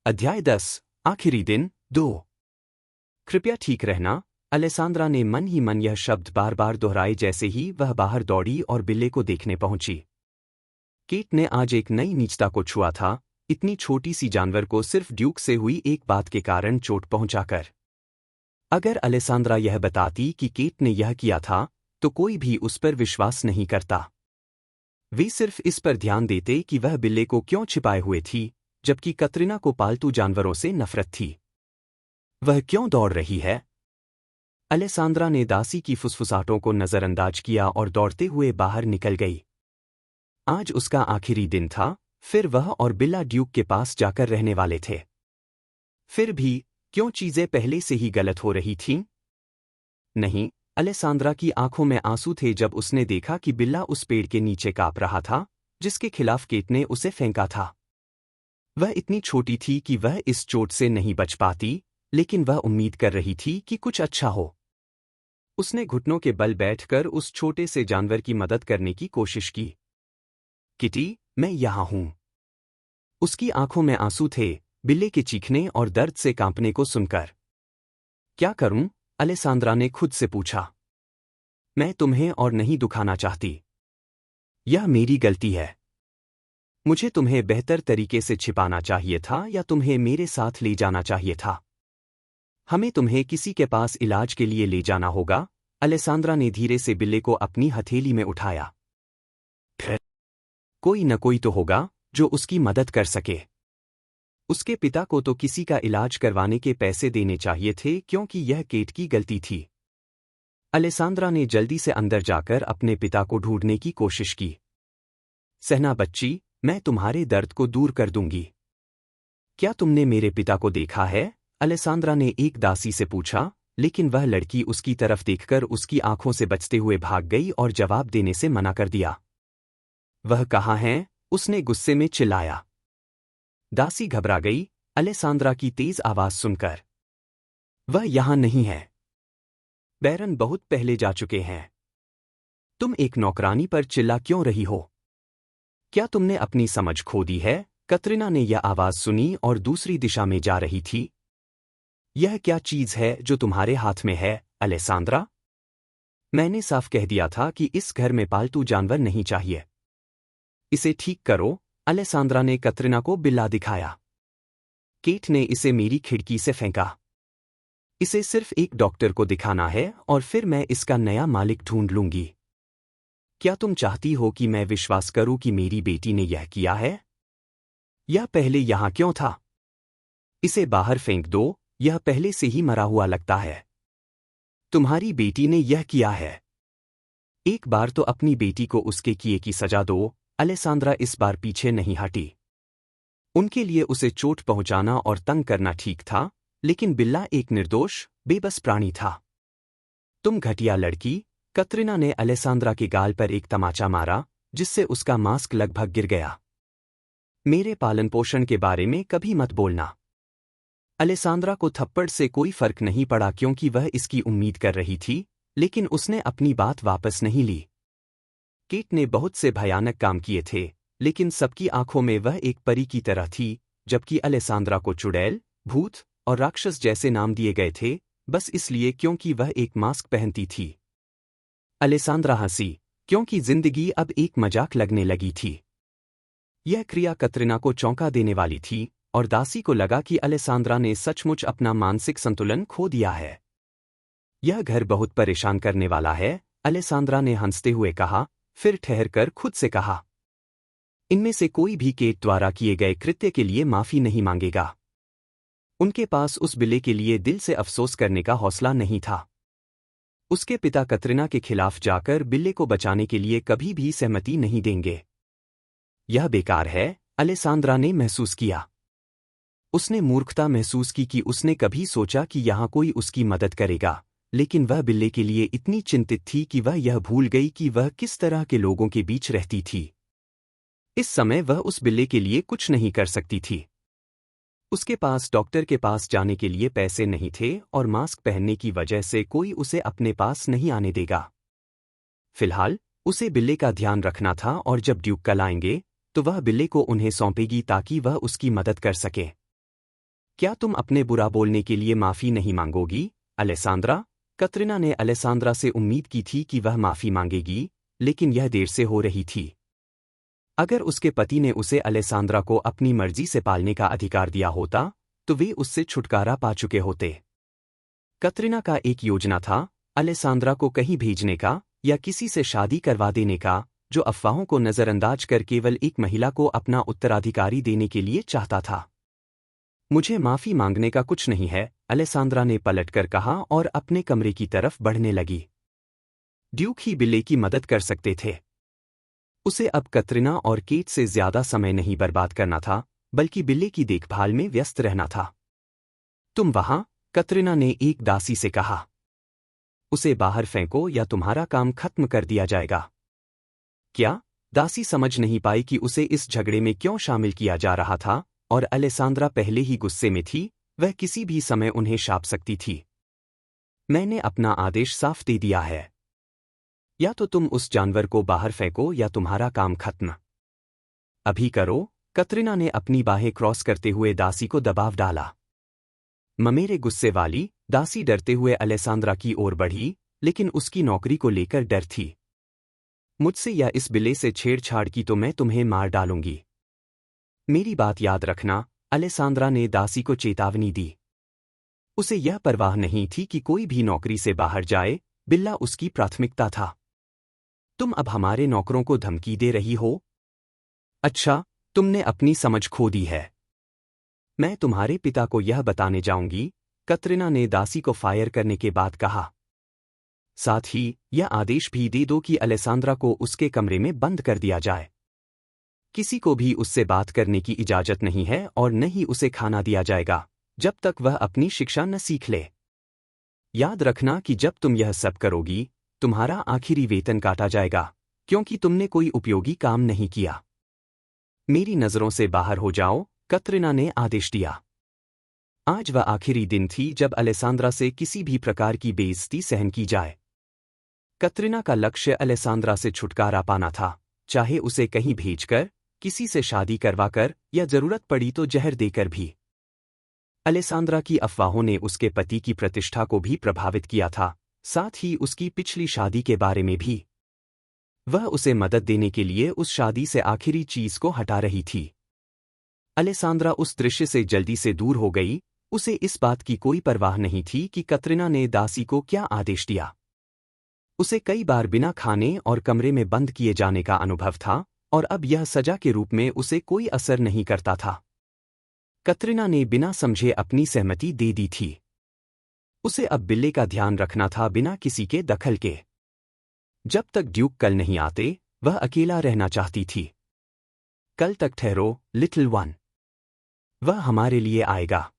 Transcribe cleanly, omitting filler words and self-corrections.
अध्याय 10 आखिरी दिन 2। कृपया ठीक रहना। अलेसांद्रा ने मन ही मन यह शब्द बार बार दोहराए जैसे ही वह बाहर दौड़ी और बिल्ले को देखने पहुंची। केट ने आज एक नई नीचता को छुआ था, इतनी छोटी सी जानवर को सिर्फ ड्यूक से हुई एक बात के कारण चोट पहुंचाकर। अगर अलेसांद्रा यह बताती कि केट ने यह किया था तो कोई भी उस पर विश्वास नहीं करता। वे सिर्फ इस पर ध्यान देते कि वह बिल्ले को क्यों छिपाए हुए थी, जबकि कतरीना को पालतू जानवरों से नफरत थी। वह क्यों दौड़ रही है? अलेसांद्रा ने दासी की फुसफुसाहटों को नजरअंदाज किया और दौड़ते हुए बाहर निकल गई। आज उसका आखिरी दिन था, फिर वह और बिल्ला ड्यूक के पास जाकर रहने वाले थे। फिर भी क्यों चीजें पहले से ही गलत हो रही थीं? नहीं, अलेसांद्रा की आंखों में आंसू थे जब उसने देखा कि बिल्ला उस पेड़ के नीचे कांप रहा था जिसके खिलाफ केट ने उसे फेंका था। वह इतनी छोटी थी कि वह इस चोट से नहीं बच पाती, लेकिन वह उम्मीद कर रही थी कि कुछ अच्छा हो। उसने घुटनों के बल बैठकर उस छोटे से जानवर की मदद करने की कोशिश की। किटी, मैं यहां हूं। उसकी आंखों में आंसू थे, बिल्ले के चीखने और दर्द से कांपने को सुनकर। क्या करूं? अलेसांद्रा ने खुद से पूछा। मैं तुम्हें और नहीं दुखाना चाहती। यह मेरी गलती है। मुझे तुम्हें बेहतर तरीके से छिपाना चाहिए था या तुम्हें मेरे साथ ले जाना चाहिए था। हमें तुम्हें किसी के पास इलाज के लिए ले जाना होगा। अलेसांद्रा ने धीरे से बिल्ले को अपनी हथेली में उठाया। कोई न कोई तो होगा जो उसकी मदद कर सके। उसके पिता को तो किसी का इलाज करवाने के पैसे देने चाहिए थे क्योंकि यह केट की गलती थी। अलेसांद्रा ने जल्दी से अंदर जाकर अपने पिता को ढूंढने की कोशिश की। सहना बच्ची, मैं तुम्हारे दर्द को दूर कर दूंगी। क्या तुमने मेरे पिता को देखा है? अलेसांद्रा ने एक दासी से पूछा, लेकिन वह लड़की उसकी तरफ देखकर उसकी आंखों से बचते हुए भाग गई और जवाब देने से मना कर दिया। वह कहाँ है? उसने गुस्से में चिल्लाया। दासी घबरा गई अलेसांद्रा की तेज आवाज सुनकर। वह यहां नहीं है। बैरन बहुत पहले जा चुके हैं। तुम एक नौकरानी पर चिल्ला क्यों रही हो? क्या तुमने अपनी समझ खो दी है? कतरीना ने यह आवाज सुनी और दूसरी दिशा में जा रही थी। यह क्या चीज है जो तुम्हारे हाथ में है, अलेसांद्रा? मैंने साफ कह दिया था कि इस घर में पालतू जानवर नहीं चाहिए। इसे ठीक करो। अलेसांद्रा ने कतरीना को बिल्ला दिखाया। केट ने इसे मेरी खिड़की से फेंका। इसे सिर्फ एक डॉक्टर को दिखाना है और फिर मैं इसका नया मालिक ढूंढ लूंगी। क्या तुम चाहती हो कि मैं विश्वास करूं कि मेरी बेटी ने यह किया है? यह पहले यहां क्यों था? इसे बाहर फेंक दो, यह पहले से ही मरा हुआ लगता है। तुम्हारी बेटी ने यह किया है। एक बार तो अपनी बेटी को उसके किए की सजा दो। अलेसांद्रा इस बार पीछे नहीं हटी। उनके लिए उसे चोट पहुंचाना और तंग करना ठीक था, लेकिन बिल्ला एक निर्दोष, बेबस प्राणी था। तुम घटिया लड़की। कतरीना ने अलेसांद्रा के गाल पर एक तमाचा मारा, जिससे उसका मास्क लगभग गिर गया। मेरे पालन पोषण के बारे में कभी मत बोलना। अलेसांद्रा को थप्पड़ से कोई फर्क नहीं पड़ा क्योंकि वह इसकी उम्मीद कर रही थी, लेकिन उसने अपनी बात वापस नहीं ली। केट ने बहुत से भयानक काम किए थे, लेकिन सबकी आंखों में वह एक परी की तरह थी, जबकि अलेसांद्रा को चुड़ैल, भूत और राक्षस जैसे नाम दिए गए थे, बस इसलिए क्योंकि वह एक मास्क पहनती थी। अलेसांद्रा हंसी, क्योंकि जिंदगी अब एक मजाक लगने लगी थी। यह क्रिया कतरीना को चौंका देने वाली थी और दासी को लगा कि अलेसांद्रा ने सचमुच अपना मानसिक संतुलन खो दिया है। यह घर बहुत परेशान करने वाला है, अलेसांद्रा ने हंसते हुए कहा, फिर ठहरकर खुद से कहा, इनमें से कोई भी केट द्वारा किए गए कृत्य के लिए माफी नहीं मांगेगा। उनके पास उस बिल्ले के लिए दिल से अफसोस करने का हौसला नहीं था। उसके पिता कतरीना के खिलाफ जाकर बिल्ले को बचाने के लिए कभी भी सहमति नहीं देंगे। यह बेकार है, अलेसांद्रा ने महसूस किया। उसने मूर्खता महसूस की कि उसने कभी सोचा कि यहाँ कोई उसकी मदद करेगा, लेकिन वह बिल्ले के लिए इतनी चिंतित थी कि वह यह भूल गई कि वह किस तरह के लोगों के बीच रहती थी। इस समय वह उस बिल्ले के लिए कुछ नहीं कर सकती थी। उसके पास डॉक्टर के पास जाने के लिए पैसे नहीं थे और मास्क पहनने की वजह से कोई उसे अपने पास नहीं आने देगा। फिलहाल उसे बिल्ले का ध्यान रखना था और जब ड्यूक कल आएंगे तो वह बिल्ले को उन्हें सौंपेगी ताकि वह उसकी मदद कर सके। क्या तुम अपने बुरा बोलने के लिए माफी नहीं मांगोगी, अलेसांद्रा? कतरीना ने अलेसांद्रा से उम्मीद की थी कि वह माफी मांगेगी, लेकिन यह देर से हो रही थी। अगर उसके पति ने उसे अलेसांद्रा को अपनी मर्जी से पालने का अधिकार दिया होता, तो वे उससे छुटकारा पा चुके होते। कतरीना का एक योजना था, अलेसांद्रा को कहीं भेजने का या किसी से शादी करवा देने का, जो अफवाहों को नजरअंदाज कर केवल एक महिला को अपना उत्तराधिकारी देने के लिए चाहता था। मुझे माफी मांगने का कुछ नहीं है, अलेसांद्रा ने पलटकर कहा और अपने कमरे की तरफ बढ़ने लगी। ड्यूक ही बिल्ले की मदद कर सकते थे। उसे अब कतरीना और केट से ज्यादा समय नहीं बर्बाद करना था, बल्कि बिल्ले की देखभाल में व्यस्त रहना था। तुम वहां, कतरीना ने एक दासी से कहा। उसे बाहर फेंको या तुम्हारा काम खत्म कर दिया जाएगा। क्या? दासी समझ नहीं पाई कि उसे इस झगड़े में क्यों शामिल किया जा रहा था, और अलेसांद्रा पहले ही गुस्से में थी, वह किसी भी समय उन्हें शाप सकती थी। मैंने अपना आदेश साफ दे दिया है। या तो तुम उस जानवर को बाहर फेंको या तुम्हारा काम खत्म। अभी करो। कतरीना ने अपनी बाहें क्रॉस करते हुए दासी को दबाव डाला। मेरे गुस्से वाली, दासी डरते हुए अलेसांद्रा की ओर बढ़ी, लेकिन उसकी नौकरी को लेकर डर थी। मुझसे या इस बिल्ले से छेड़छाड़ की तो मैं तुम्हें मार डालूंगी। मेरी बात याद रखना, अलेसांद्रा ने दासी को चेतावनी दी। उसे यह परवाह नहीं थी कि कोई भी नौकरी से बाहर जाए, बिल्ला उसकी प्राथमिकता था। तुम अब हमारे नौकरों को धमकी दे रही हो? अच्छा, तुमने अपनी समझ खो दी है। मैं तुम्हारे पिता को यह बताने जाऊंगी, कतरीना ने दासी को फायर करने के बाद कहा। साथ ही यह आदेश भी दे दो कि अलेसांद्रा को उसके कमरे में बंद कर दिया जाए। किसी को भी उससे बात करने की इजाजत नहीं है और न ही उसे खाना दिया जाएगा, जब तक वह अपनी शिक्षा न सीख ले। याद रखना कि जब तुम यह सब करोगी, तुम्हारा आखिरी वेतन काटा जाएगा, क्योंकि तुमने कोई उपयोगी काम नहीं किया। मेरी नजरों से बाहर हो जाओ, कतरीना ने आदेश दिया। आज वह आखिरी दिन थी जब अलेसांद्रा से किसी भी प्रकार की बेइज्जती सहन की जाए। कतरीना का लक्ष्य अलेसांद्रा से छुटकारा पाना था, चाहे उसे कहीं भेजकर, किसी से शादी करवाकर या जरूरत पड़ी तो जहर देकर भी। अलेसांद्रा की अफवाहों ने उसके पति की प्रतिष्ठा को भी प्रभावित किया था, साथ ही उसकी पिछली शादी के बारे में भी। वह उसे मदद देने के लिए उस शादी से आखिरी चीज को हटा रही थी। अलेसांद्रा उस दृश्य से जल्दी से दूर हो गई, उसे इस बात की कोई परवाह नहीं थी कि कतरीना ने दासी को क्या आदेश दिया। उसे कई बार बिना खाने और कमरे में बंद किए जाने का अनुभव था, और अब यह सजा के रूप में उसे कोई असर नहीं करता था। कतरीना ने बिना समझे अपनी सहमति दे दी थी। उसे अब बिल्ले का ध्यान रखना था बिना किसी के दखल के। जब तक ड्यूक कल नहीं आते, वह अकेला रहना चाहती थी। कल तक ठहरो, लिटिल वन। वह हमारे लिए आएगा।